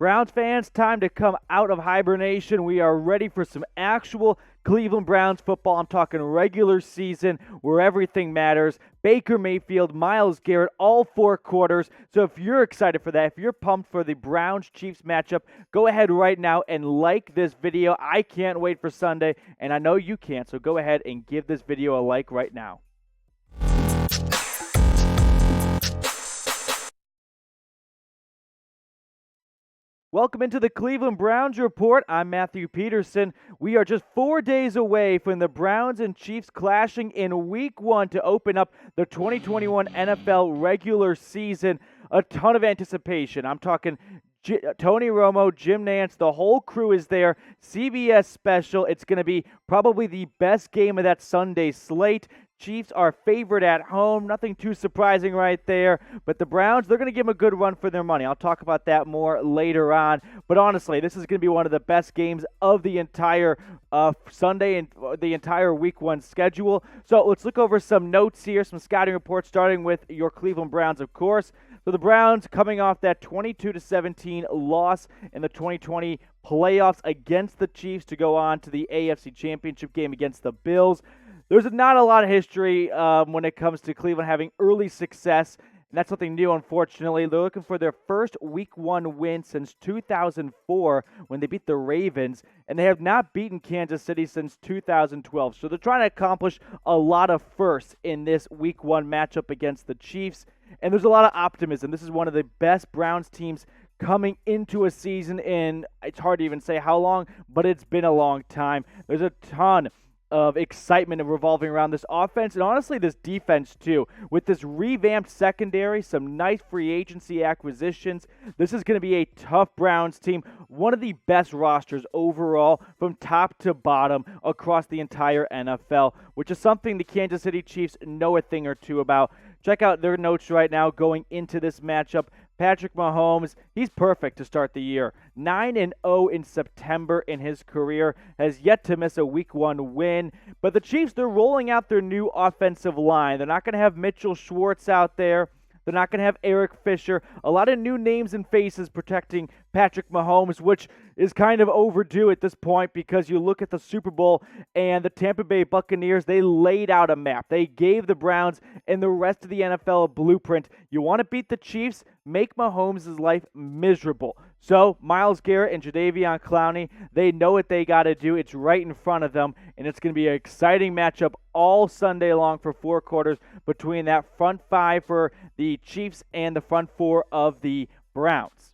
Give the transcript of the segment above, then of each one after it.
Browns fans, time to come out of hibernation. We are ready for some actual Cleveland Browns football. I'm talking regular season where everything matters. Baker Mayfield, Myles Garrett, all 4 quarters. So if you're excited for that, if you're pumped for the Browns-Chiefs matchup, go ahead right now and like this video. I can't wait for Sunday, and I know you can't, so go ahead and give this video a like right now. Welcome into the Cleveland Browns Report. I'm Matthew Peterson. We are just 4 days away from the Browns and Chiefs clashing in Week 1 to open up the 2021 NFL regular season. A ton of anticipation. I'm talking Tony Romo, Jim Nantz, the whole crew is there. CBS special. It's going to be probably the best game of that Sunday slate. Chiefs are favored at home. Nothing too surprising right there. But the Browns, they're going to give them a good run for their money. I'll talk about that more later on. But honestly, this is going to be one of the best games of the entire Sunday and the entire Week 1 schedule. So let's look over some notes here, some scouting reports, starting with your Cleveland Browns, of course. So the Browns coming off that 22-17 loss in the 2020 playoffs against the Chiefs to go on to the AFC Championship game against the Bills. There's not a lot of history when it comes to Cleveland having early success, and that's something new, unfortunately. They're looking for their first Week 1 win since 2004 when they beat the Ravens, and they have not beaten Kansas City since 2012. So they're trying to accomplish a lot of firsts in this Week 1 matchup against the Chiefs, and there's a lot of optimism. This is one of the best Browns teams coming into a season in, it's hard to even say how long, but it's been a long time. There's a ton of excitement revolving around this offense and honestly this defense too. With this revamped secondary, some nice free agency acquisitions, this is going to be a tough Browns team, one of the best rosters overall from top to bottom across the entire NFL, which is something the Kansas City Chiefs know a thing or two about. Check out their notes right now going into this matchup. Patrick Mahomes, he's perfect to start the year. 9-0 in September in his career, has yet to miss a Week 1 win. But the Chiefs, they're rolling out their new offensive line. They're not going to have Mitchell Schwartz out there. They're not going to have Eric Fisher. A lot of new names and faces protecting Patrick Mahomes, which is kind of overdue at this point because you look at the Super Bowl and the Tampa Bay Buccaneers, they laid out a map. They gave the Browns and the rest of the NFL a blueprint. You want to beat the Chiefs? Make Mahomes' life miserable. So Myles Garrett and Jadeveon Clowney, they know what they got to do. It's right in front of them, and it's going to be an exciting matchup all Sunday long for 4 quarters between that front 5 for the Chiefs and the front 4 of the Browns.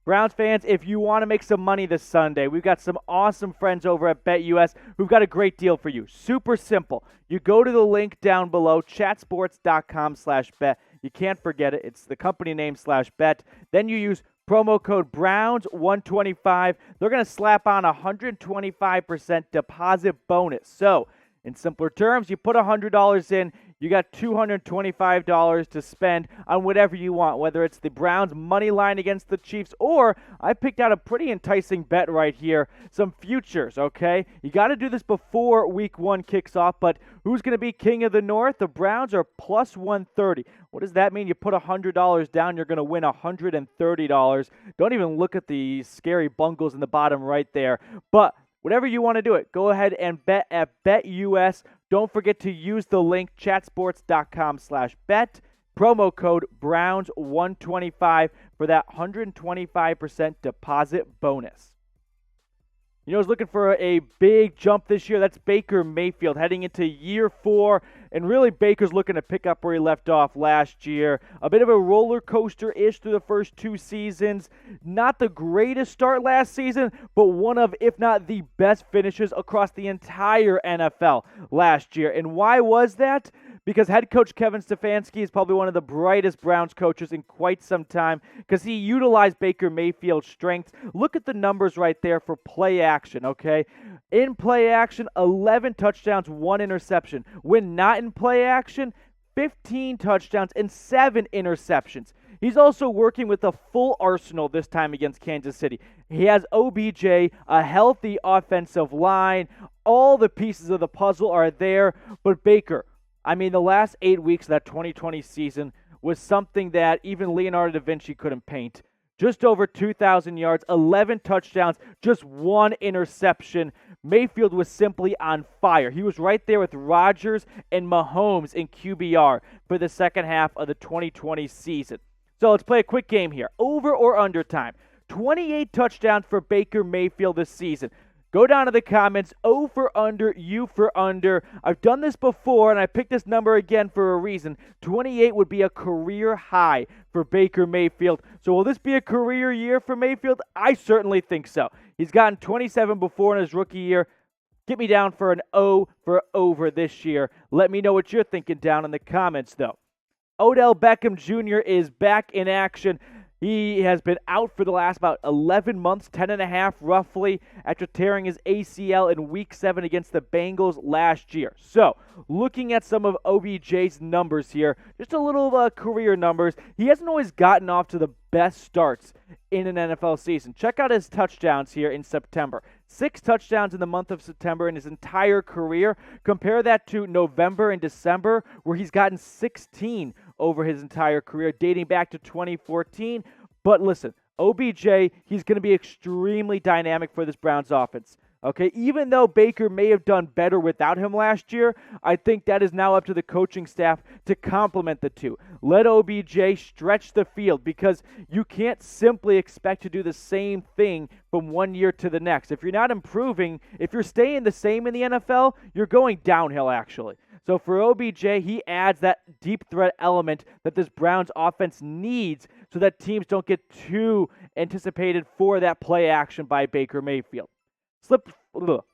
Browns fans, if you want to make some money this Sunday, we've got some awesome friends over at BetUS who've got a great deal for you. Super simple. You go to the link down below, chatsports.com/bet. You can't forget it. It's the company name /bet. Then you use promo code Browns125. They're going to slap on a 125% deposit bonus. So, in simpler terms, you put $100 in, you got $225 to spend on whatever you want, whether it's the Browns money line against the Chiefs, or I picked out a pretty enticing bet right here, some futures, okay? You got to do this before Week 1 kicks off, but who's going to be king of the North? The Browns are plus 130. What does that mean? You put $100 down, you're going to win $130. Don't even look at the scary bungles in the bottom right there, but whatever you want to do it, go ahead and bet at BetUS. Don't forget to use the link chatsports.com/bet. Promo code Browns125 for that 125% deposit bonus. You know, I was looking for a big jump this year. That's Baker Mayfield heading into year 4. And really, Baker's looking to pick up where he left off last year. A bit of a roller coaster-ish through the first 2 seasons. Not the greatest start last season, but one of, if not the best finishes across the entire NFL last year. And why was that? Because head coach Kevin Stefanski is probably one of the brightest Browns coaches in quite some time because he utilized Baker Mayfield's strengths. Look at the numbers right there for play action, okay? In play action, 11 touchdowns, 1 interception. When not in play action, 15 touchdowns and 7 interceptions. He's also working with a full arsenal this time against Kansas City. He has OBJ, a healthy offensive line. All the pieces of the puzzle are there. But Baker, I mean, the last 8 weeks of that 2020 season was something that even Leonardo da Vinci couldn't paint. just over 2,000 yards, 11 touchdowns, just one interception. Mayfield was simply on fire. He was right there with Rodgers and Mahomes in QBR for the second half of the 2020 season. So let's play a quick game here. Over or under time. 28 touchdowns for Baker Mayfield this season. Go down to the comments, O for under, U for under. I've done this before, and I picked this number again for a reason. 28 would be a career high for Baker Mayfield. So will this be a career year for Mayfield? I certainly think so. He's gotten 27 before in his rookie year. Get me down for an O for over this year. Let me know what you're thinking down in the comments, though. Odell Beckham Jr. is back in action. He has been out for the last about 11 months, 10 and a half roughly, after tearing his ACL in Week 7 against the Bengals last year. So, looking at some of OBJ's numbers here, just a little career numbers, he hasn't always gotten off to the best starts in an NFL season. Check out his touchdowns here in September. 6 touchdowns in the month of September in his entire career. Compare that to November and December, where he's gotten 16 over his entire career, dating back to 2014. But listen, OBJ, he's going to be extremely dynamic for this Browns offense. Okay, even though Baker may have done better without him last year, I think that is now up to the coaching staff to complement the two. Let OBJ stretch the field, because you can't simply expect to do the same thing from one year to the next. If you're not improving, if you're staying the same in the NFL, you're going downhill actually. So for OBJ, he adds that deep threat element that this Browns offense needs so that teams don't get too anticipated for that play action by Baker Mayfield.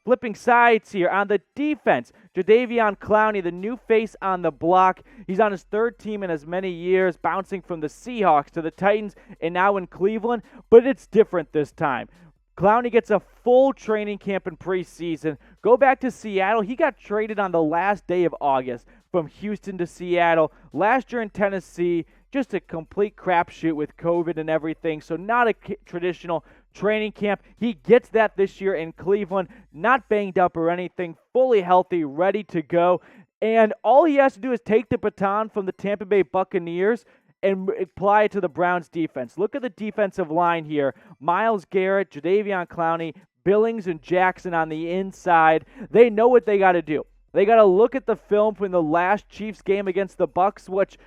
Flipping sides here on the defense. Jadeveon Clowney, the new face on the block. He's on his third team in as many years, bouncing from the Seahawks to the Titans and now in Cleveland. But it's different this time. Clowney gets a full training camp in preseason. Go back to Seattle. He got traded on the last day of August from Houston to Seattle. Last year in Tennessee, just a complete crapshoot with COVID and everything. So not a traditional training camp. He gets that this year in Cleveland. Not banged up or anything. Fully healthy, ready to go. And all he has to do is take the baton from the Tampa Bay Buccaneers and apply it to the Browns defense. Look at the defensive line here. Myles Garrett, Jadeveon Clowney, Billings, and Jackson on the inside. They know what they got to do. They got to look at the film from the last Chiefs game against the Bucs, which,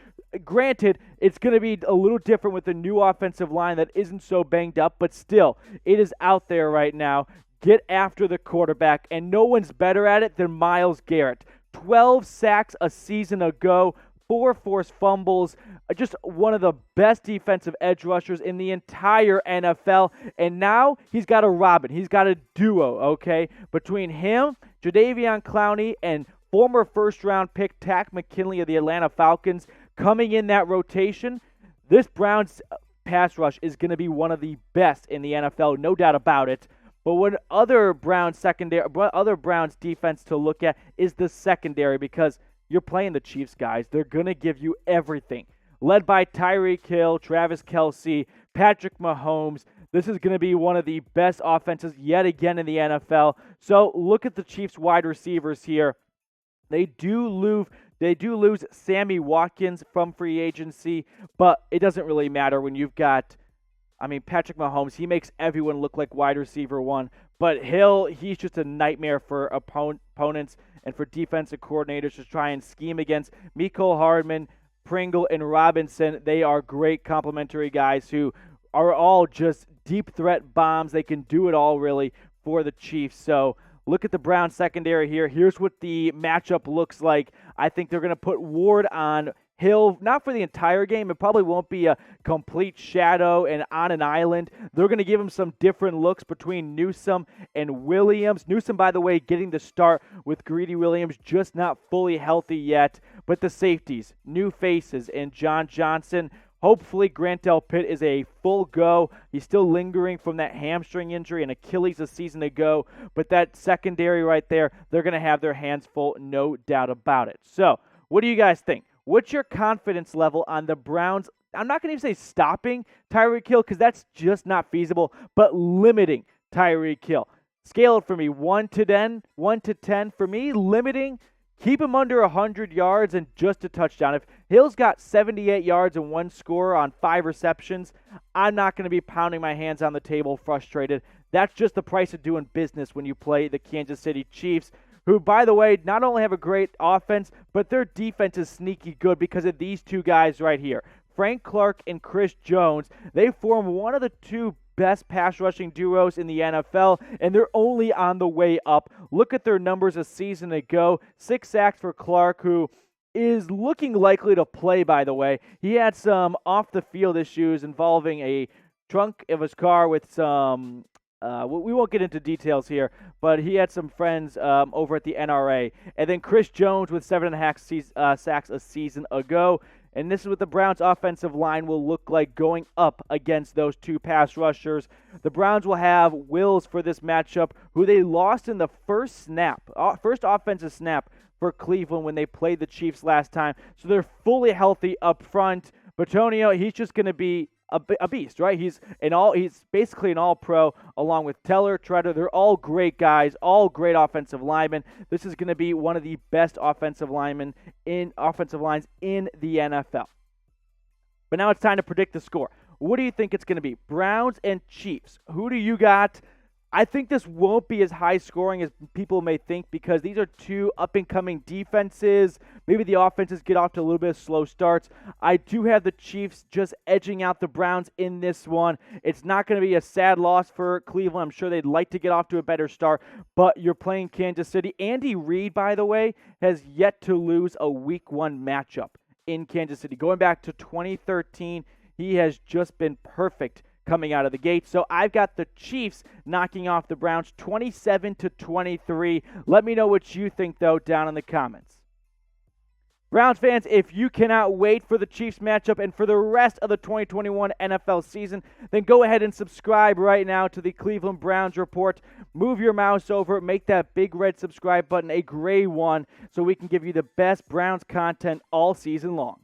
granted, it's going to be a little different with the new offensive line that isn't so banged up, but still, it is out there right now. Get after the quarterback, and no one's better at it than Myles Garrett. 12 sacks a season ago. 4 forced fumbles, just one of the best defensive edge rushers in the entire NFL. And now he's got a Robin. He's got a duo, okay? Between him, Jadeveon Clowney, and former first-round pick Takk McKinley of the Atlanta Falcons coming in that rotation, this Browns pass rush is going to be one of the best in the NFL, no doubt about it. But what other Browns defense to look at is the secondary, because you're playing the Chiefs, guys. They're going to give you everything. Led by Tyreek Hill, Travis Kelce, Patrick Mahomes. This is going to be one of the best offenses yet again in the NFL. So look at the Chiefs wide receivers here. They do lose Sammy Watkins from free agency, but it doesn't really matter when you've got, Patrick Mahomes. He makes everyone look like wide receiver one. But Hill, he's just a nightmare for opponents and for defensive coordinators to try and scheme against. Mecole Hardman, Pringle, and Robinson, they are great complementary guys who are all just deep threat bombs. They can do it all, really, for the Chiefs. So look at the Browns secondary here. Here's what the matchup looks like. I think they're going to put Ward on Hill, not for the entire game. It probably won't be a complete shadow and on an island. They're going to give him some different looks between Newsome and Williams. Newsome, by the way, getting the start with Greedy Williams, just not fully healthy yet. But the safeties, new faces, and John Johnson. Hopefully, Grant Delpit is a full go. He's still lingering from that hamstring injury and Achilles a season ago. But that secondary right there, they're going to have their hands full, no doubt about it. So, what do you guys think? What's your confidence level on the Browns? I'm not going to even say stopping Tyreek Hill, because that's just not feasible, but limiting Tyreek Hill. Scale it for me, 1 to 10. For me, limiting Keep him under 100 yards and just a touchdown. If Hill's got 78 yards and 1 score on 5 receptions, I'm not going to be pounding my hands on the table frustrated. That's just the price of doing business when you play the Kansas City Chiefs, who, by the way, not only have a great offense, but their defense is sneaky good because of these two guys right here. Frank Clark and Chris Jones. They form one of the two best pass rushing duos in the NFL, and they're only on the way up. Look at their numbers a season ago. 6 sacks for Clark, who is looking likely to play, by the way. He had some off-the-field issues involving a trunk of his car with some we won't get into details here, but he had some friends over at the NRA. And then Chris Jones with 7.5 sacks a season ago. And this is what the Browns' offensive line will look like going up against those two pass rushers. The Browns will have Wills for this matchup, who they lost in the first offensive snap for Cleveland when they played the Chiefs last time. So they're fully healthy up front. Bitonio, he's just going to be a beast, right? He's basically an all-pro, along with Teller, Treader. They're all great guys, all great offensive linemen. This is going to be one of the best offensive lines in the NFL. But now it's time to predict the score. What do you think it's going to be? Browns and Chiefs. Who do you got? I think this won't be as high scoring as people may think because these are two up-and-coming defenses. Maybe the offenses get off to a little bit of slow starts. I do have the Chiefs just edging out the Browns in this one. It's not going to be a sad loss for Cleveland. I'm sure they'd like to get off to a better start, but you're playing Kansas City. Andy Reid, by the way, has yet to lose a Week 1 matchup in Kansas City. Going back to 2013, he has just been perfect coming out of the gate. So I've got the Chiefs knocking off the Browns 27-23. Let me know what you think, though, down in the comments. Browns fans, if you cannot wait for the Chiefs matchup and for the rest of the 2021 NFL season, then go ahead and subscribe right now to the Cleveland Browns Report. Move your mouse over, make that big red subscribe button a gray one so we can give you the best Browns content all season long.